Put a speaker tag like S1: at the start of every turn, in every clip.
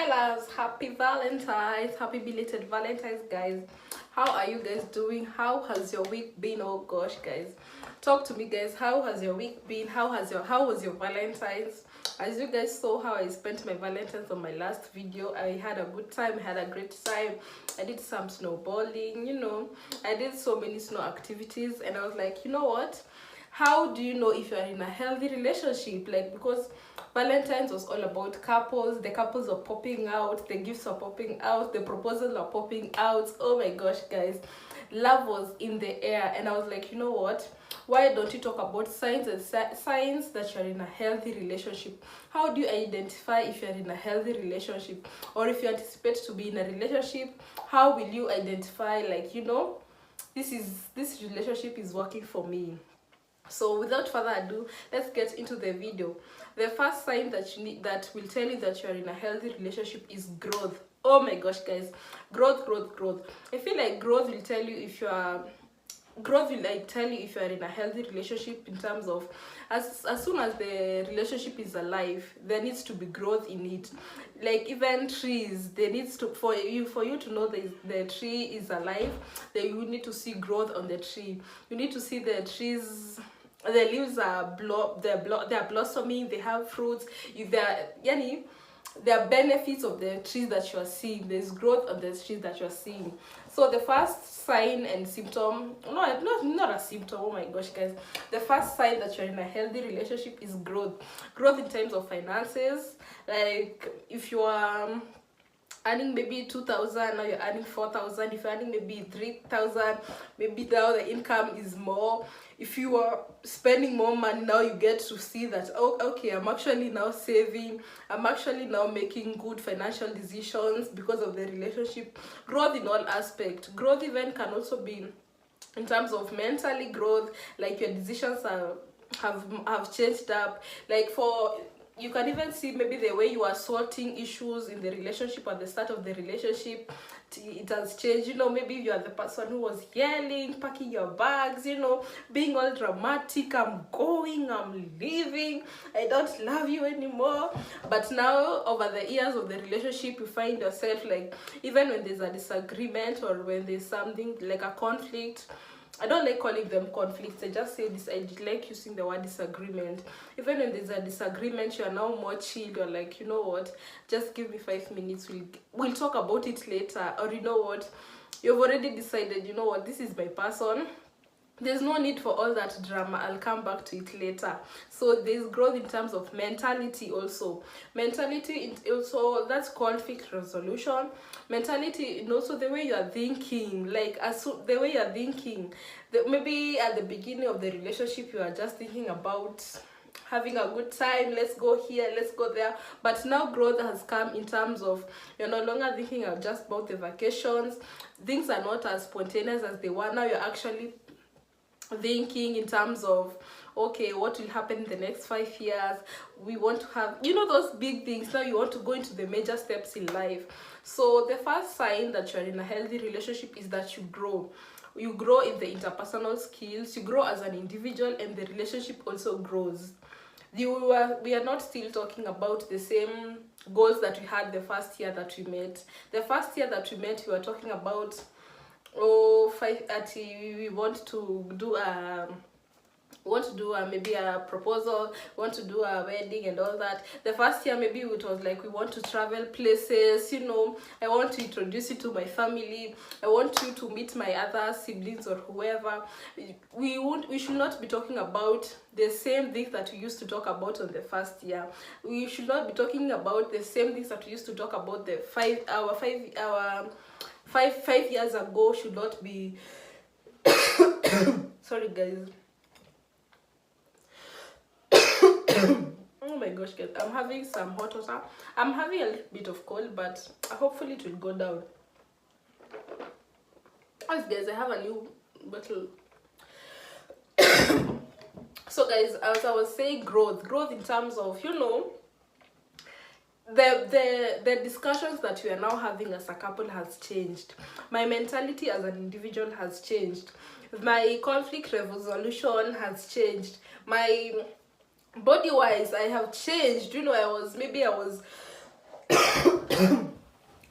S1: Hi loves, happy Valentine's, happy belated Valentine's, guys. How are you guys doing? How has your week been? Oh gosh, guys, talk to me, guys. How has your week been? How was your Valentine's? As you guys saw how I spent my Valentine's on my last video, I had a good time, had a great time. I did some snowballing, I did so many snow activities, and I was like, you know what, how do you know if you are in a healthy relationship? Like, because Valentine's was all about couples. The couples are popping out, the gifts are popping out, the proposals are popping out. Oh my gosh, guys, love was in the air. And I was like, you know what, why don't you talk about signs and signs that you're in a healthy relationship? How do you identify if you're in a healthy relationship, or if you anticipate to be in a relationship? How will you identify, like, this relationship is working for me? So without further ado, let's get into the video. The first sign that you need, that will tell you that you are in a healthy relationship, is growth. Oh my gosh, guys, growth. I feel like growth will tell you if you are in a healthy relationship, in terms of, as soon as the relationship is alive, there needs to be growth in it. Like, even trees, there needs to, for you to know the tree is alive, then you need to see growth on the tree. You need to see the trees, the leaves are they're blossoming, they have fruits. If they're there are benefits of the trees that you are seeing. There's growth of the trees that you are seeing. So the first sign and symptom, not a symptom, oh my gosh, guys, the first sign that you're in a healthy relationship is growth. Growth in terms of finances. Like, if you are earning maybe 2,000, now you're earning 4,000. If you're earning maybe 3,000, maybe now the income is more. If you are spending more money, now you get to see that, oh, okay, I'm actually now saving, I'm actually now making good financial decisions because of the relationship. Growth in all aspects. Growth even can also be in terms of mentally growth, like your decisions have changed up. Like, you can even see maybe the way you are sorting issues in the relationship at the start of the relationship, it has changed. Maybe you are the person who was yelling, packing your bags, being all dramatic, I'm going, I'm leaving, I don't love you anymore. But now, over the years of the relationship, you find yourself, like, even when there's a disagreement, or when there's something like a conflict, I don't like calling them conflicts, I just say this, I like using the word disagreement. Even when there's a disagreement, you are now more chilled. You're like, you know what, just give me 5 minutes, we'll talk about it later. Or, you know what, you've already decided, you know what, this is my person, there's no need for all that drama, I'll come back to it later. So there's growth in terms of mentality also. Mentality also, that's conflict resolution. Mentality, and also the way you are thinking. Like, the way you are thinking, maybe at the beginning of the relationship, you are just thinking about having a good time, let's go here, let's go there. But now growth has come in terms of, you're no longer thinking of just about the vacations. Things are not as spontaneous as they were. Now you're actually thinking in terms of, okay, what will happen in the next 5 years? We want to have, those big things. Now you want to go into the major steps in life. So the first sign that you're in a healthy relationship is that you grow. You grow in the interpersonal skills, you grow as an individual, and the relationship also grows. We are not still talking about the same goals that we had the first year that we met. The first year that we met, we were talking about, 5:30, we want to do maybe a proposal, want to do a wedding and all that. The first year, maybe it was like, we want to travel places, I want to introduce you to my family, I want you to meet my other siblings or whoever. We should not be talking about the same things that we used to talk about on the first year. We should not be talking about the same things that we used to talk about the 5 years ago. Should not be sorry, guys. Oh my gosh, guys, I'm having some hot water. I'm having a little bit of cold, but hopefully it will go down. As guys, I have a new bottle. So guys, as I was saying, growth in terms of, the discussions that we are now having as a couple has changed. My mentality as an individual has changed. My conflict resolution has changed. My body wise, I have changed. I was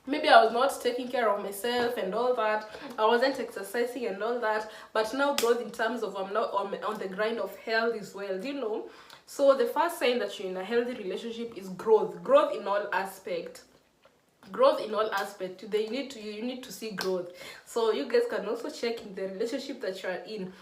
S1: maybe I was not taking care of myself and all that. I wasn't exercising and all that. But now growth in terms of I'm not on the grind of health as well, you know. So the first sign that you're in a healthy relationship is growth. Growth in all aspects. Growth in all aspects. You need to see growth. So you guys can also check in the relationship that you are in.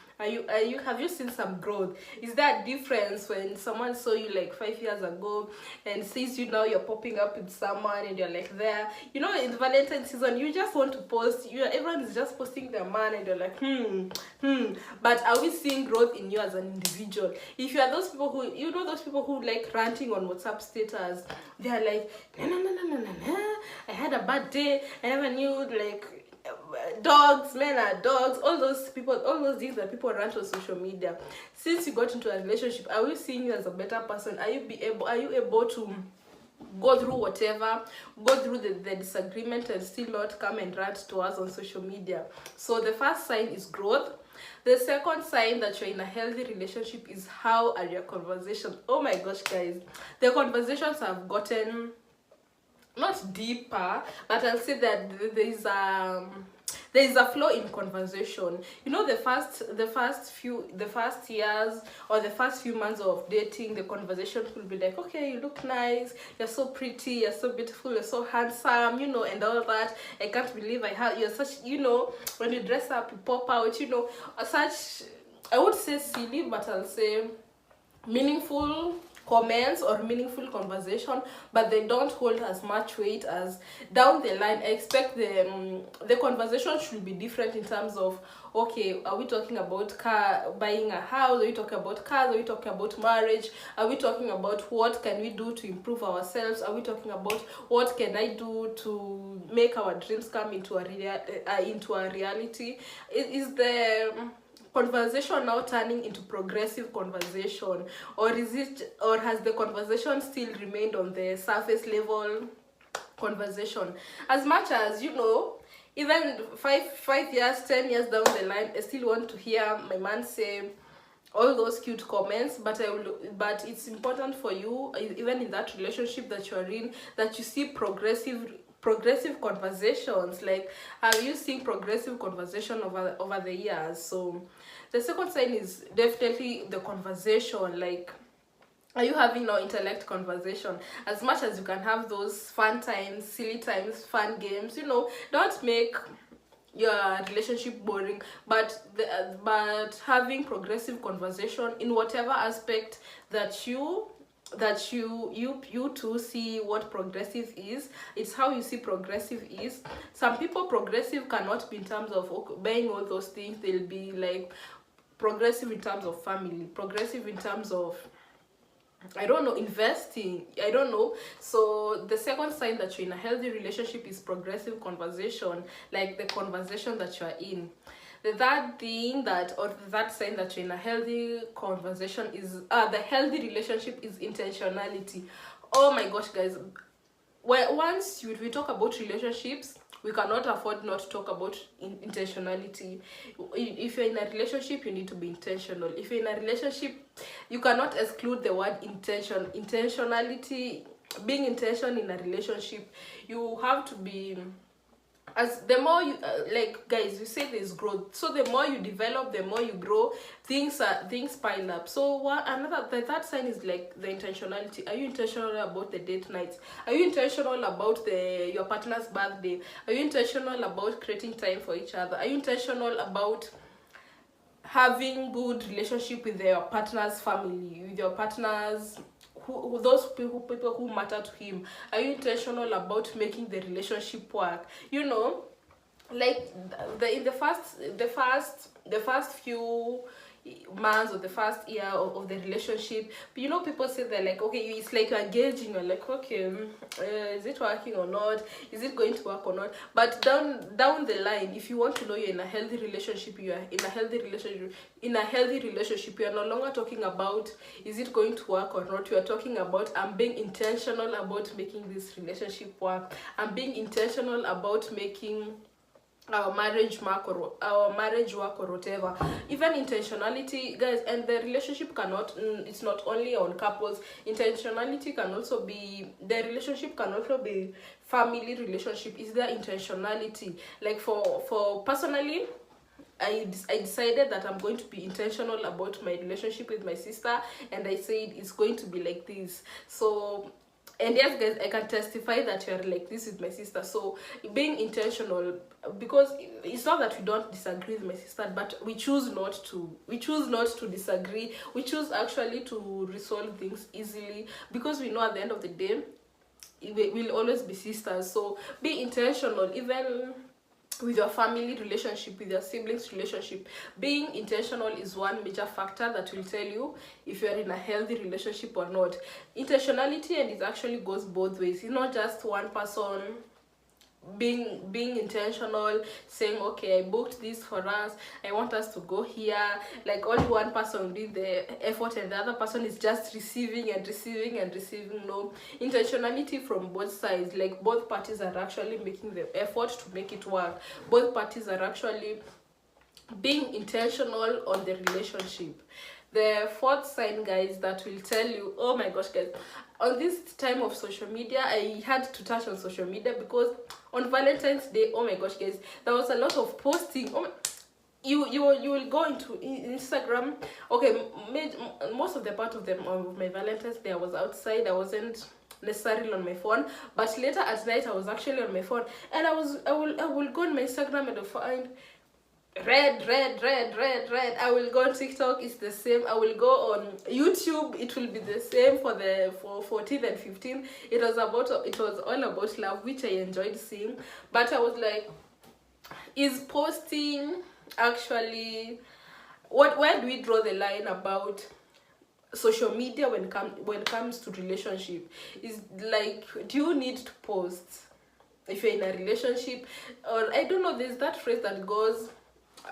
S1: Have you seen some growth? Is there a difference when someone saw you like 5 years ago and sees you now, you're popping up with someone and you're like there, you know, in the Valentine's season you just want to post, everyone is just posting their man and you're like but are we seeing growth in you as an individual? If you are those people who, you know, those people who like ranting on WhatsApp status, they are like no, I had a bad day, I never knew, like, dogs, men are dogs, all those things that people rant on social media. Since you got into a relationship, are we seeing you as a better person? Are you able to go through whatever, go through the disagreement and still not come and rant to us on social media? So the first sign is growth. The second sign that you're in a healthy relationship is how are your conversations. Oh my gosh, guys, the conversations have gotten not deeper, but I'll say that there is a flow in conversation. You know, the first years or the first few months of dating, the conversation will be like, okay, you look nice, you're so pretty, you're so beautiful, you're so handsome, you know, and all that. I can't believe you're such, you know, when you dress up, you pop out, you know, such, I would say silly, but I'll say meaningful comments or meaningful conversation, but they don't hold as much weight as down the line. I expect the conversation should be different in terms of, okay, are we talking about buying a house? Are we talking about cars? Are we talking about marriage? Are we talking about what can we do to improve ourselves? Are we talking about what can I do to make our dreams come into a reality? Is the conversation now turning into progressive conversation, or has the conversation still remained on the surface level conversation? As much as, you know, even 5 years, 10 years down the line, I still want to hear my man say all those cute comments, but it's important for you, even in that relationship that you're in, that you see progressive conversations. Like, are you seeing progressive conversation over the years? So the second sign is definitely the conversation. Like, are you having no intellect conversation? As much as you can have those fun times, silly times, fun games, you know, don't make your relationship boring, but having progressive conversation in whatever aspect that you two see what progressive is. It's how you see progressive is. Some people, progressive cannot be in terms of buying all those things. They'll be like progressive in terms of family, progressive in terms of, I don't know, investing, I don't know. So the second sign that you're in a healthy relationship is progressive conversation, like the conversation that you're in. The third sign that you're in a healthy conversation is the healthy relationship is intentionality. Oh my gosh, guys, once we talk about relationships, we cannot afford not to talk about intentionality. If you're in a relationship, you need to be intentional. If you're in a relationship, you cannot exclude the word intentionality. Being intentional in a relationship, you have to be, as the more you like, guys, you say there's growth, so the more you develop, the more you grow, things pile up. So the third sign is like the intentionality. Are you intentional about the date nights? Are you intentional about your partner's birthday? Are you intentional about creating time for each other? Are you intentional about having good relationship with your partner's family, with your partner's those people who matter to him? Are you intentional about making the relationship work? You know, like in the first few months or the first year of the relationship, you know, people say they're like, okay, it's like you're gauging, you're like, okay, is it working or not, is it going to work or not? But down the line, if you want to know you're in a healthy relationship, you are in a healthy relationship, you are no longer talking about is it going to work or not. You are talking about, I'm being intentional about making this relationship work. I'm being intentional about making our marriage mark or our marriage work or whatever. Even intentionality, guys, and the relationship cannot it's not only on couples. Intentionality can also be, the relationship can also be family relationship. Is there intentionality? Like for personally, I decided that I'm going to be intentional about my relationship with my sister, and I said it's going to be like this. So, and yes, guys, I can testify that you're like this with my sister. So being intentional, because it's not that we don't disagree with my sister, but we choose not to disagree. We choose actually to resolve things easily, because we know at the end of the day we'll always be sisters. So be intentional, even with your family relationship, with your siblings relationship. Being intentional is one major factor that will tell you if you're in a healthy relationship or not. Intentionality, and it actually goes both ways. It's not just one person being intentional, saying, okay, I booked this for us, I want us to go here. Like only one person doing the effort and the other person is just receiving and receiving and receiving. No, intentionality from both sides. Like both parties are actually making the effort to make it work. Both parties are actually being intentional on the relationship. The fourth sign, guys, that will tell you, oh my gosh, guys, on this time of social media, I had to touch on social media, because on Valentine's Day, oh my gosh, guys, there was a lot of posting. You will go into Instagram. Okay, most of the part of them of my Valentine's Day, I was outside. I wasn't necessarily on my phone, but later at night I was actually on my phone, and I will go on my Instagram and I'll find red. I will go on TikTok, it's the same. I will go on YouTube, it will be the same for 14 and 15. It was all about love, which I enjoyed seeing. But I was like, is posting actually, where do we draw the line about social media when it comes to relationship? Is like, do you need to post if you're in a relationship? Or I don't know, there's that phrase that goes,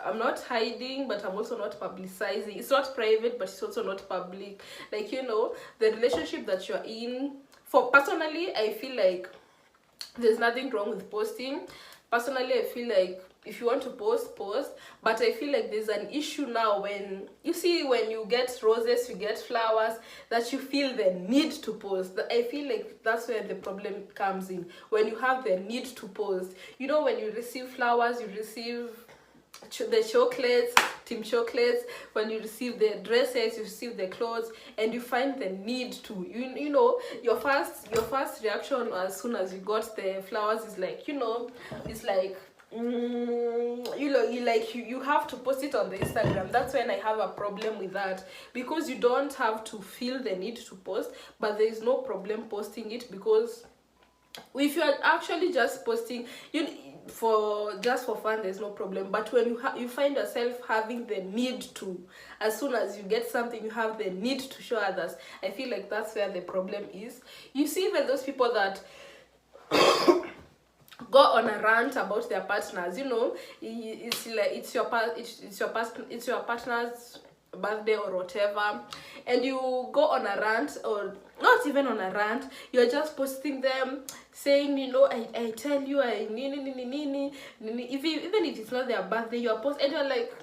S1: I'm not hiding, but I'm also not publicizing. It's not private, but it's also not public. Like, you know, the relationship that you're in. For personally, I feel like there's nothing wrong with posting. Personally, I feel like if you want to post, post. But I feel like there's an issue now when you get roses, you get flowers, that you feel the need to post. I feel like that's where the problem comes in. When you have the need to post. You know, when you receive flowers, you receive the chocolates, team chocolates. When you receive the dresses, you receive the clothes, and you find the need to, you know, your first reaction as soon as you got the flowers is like, you know, it's like, you have to post it on the Instagram. That's when I have a problem with that, because you don't have to feel the need to post, but there is no problem posting it, because if you are actually just posting for fun, there's no problem. But when you find yourself having the need to, as soon as you get something, you have the need to show others, I feel like that's where the problem is. You see, even those people that go on a rant about their partners, you know, it's like it's your partner's birthday or whatever, and you go on a rant, or not even on a rant, you're just posting them saying, you know, I tell you, even if it's not their birthday, you're posting, and you're like,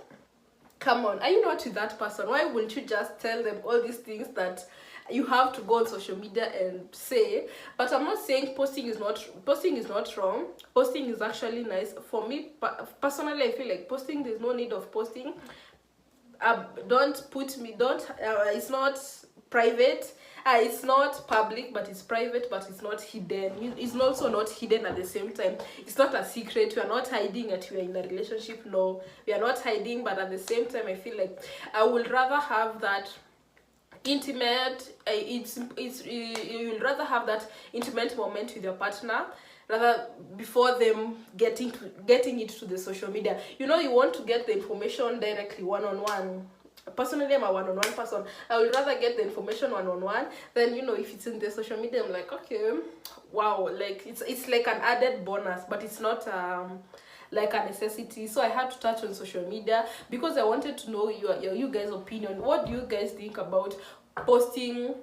S1: come on, are you not with that person? Why wouldn't you just tell them all these things that you have to go on social media and say? But I'm not saying posting is not wrong. Posting is actually nice. For me personally, I feel like posting, there's no need of posting. It's not private, it's not public, but it's private, but it's not hidden. It's also not hidden at the same time. It's not a secret. We are not hiding that we are in a relationship. No, we are not hiding, but at the same time, I feel like I would rather have that intimate, you would rather have that intimate moment with your partner, rather before them getting it to the social media. You know, you want to get the information directly, one-on-one. Personally, I'm a one-on-one person. I would rather get the information one-on-one than, you know, if it's in the social media, I'm like, okay, wow, like it's like an added bonus, but it's not like a necessity. So I had to touch on social media because I wanted to know you guys' opinion. What do you guys think about posting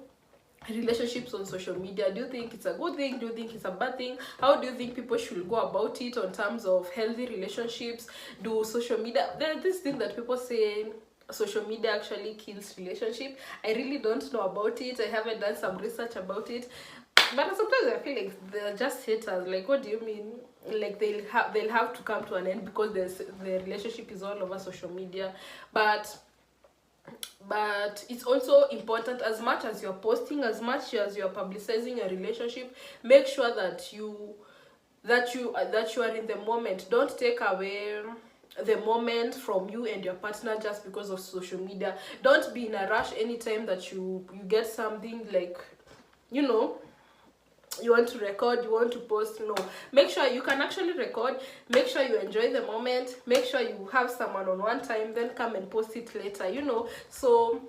S1: relationships on social media? Do you think it's a good thing? Do you think it's a bad thing? How do you think people should go about it on terms of healthy relationships? Do social media, there's this thing that people say social media actually kills relationship. I really don't know about it. I haven't done some research about it, but sometimes I feel like they're just haters. Like, what do you mean? Like, they'll have to come to an end because the relationship is all over social media. But it's also important, as much as you're posting, as much as you're publicizing a relationship, make sure that you are in the moment. Don't take away the moment from you and your partner just because of social media. Don't be in a rush anytime that you get something, like, you know, you want to record, you want to post. No, make sure you can actually record, make sure you enjoy the moment, make sure you have someone on one time, then come and post it later, you know. So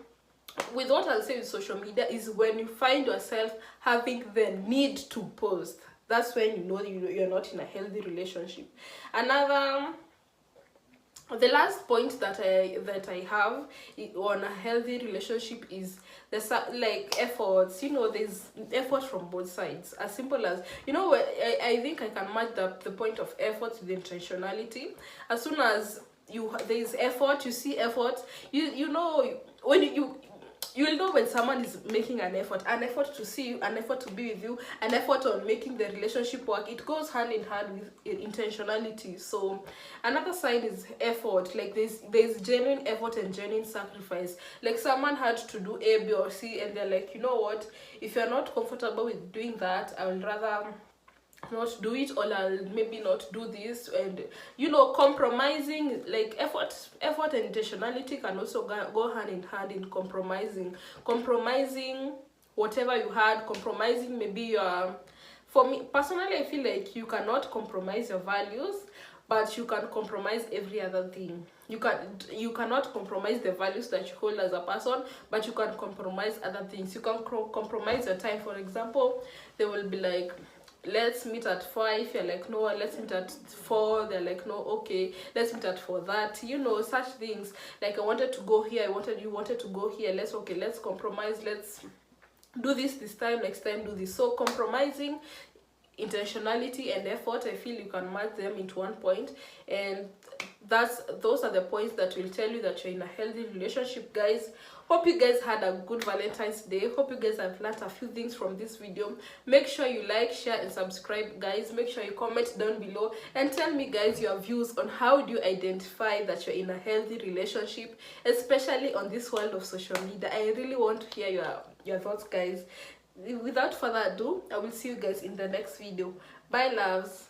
S1: with what I'll say with social media is, when you find yourself having the need to post, that's when you know you're not in a healthy relationship. The last point that I have on a healthy relationship is like efforts. You know, there's effort from both sides. As simple as, you know, I think I can match the point of effort with intentionality. As soon as there's effort, you see effort, you know, when you'll know when someone is making an effort to see you, an effort to be with you, an effort on making the relationship work. It goes hand in hand with intentionality. So another sign is effort. Like, there's genuine effort and genuine sacrifice. Like, someone had to do A, B, or C, and they're like, you know what, if you're not comfortable with doing that, I will rather not do it, or I'll maybe not do this. And, you know, compromising. Like, effort and intentionality can also go hand in hand in compromising whatever you had, compromising maybe your, for me personally, I feel like you cannot compromise your values, but you can compromise every other thing. You cannot compromise the values that you hold as a person, but you can compromise other things. You can compromise your time. For example, they will be like, let's meet at 5, you're like, no, let's meet at 4, they're like, no, okay, let's meet at 4:30, you know, such things. Like, I wanted to go here, you wanted to go here, let's compromise, let's do this time, next time do this. So compromising, intentionality, and effort, I feel you can match them into one point. And those are the points that will tell you that you're in a healthy relationship, guys. Hope you guys had a good Valentine's Day. Hope you guys have learned a few things from this video. Make sure you like, share, and subscribe, guys. Make sure you comment down below and tell me, guys, your views on how do you identify that you're in a healthy relationship, especially on this world of social media. I really want to hear your thoughts, guys. Without further ado, I will see you guys in the next video. Bye, loves.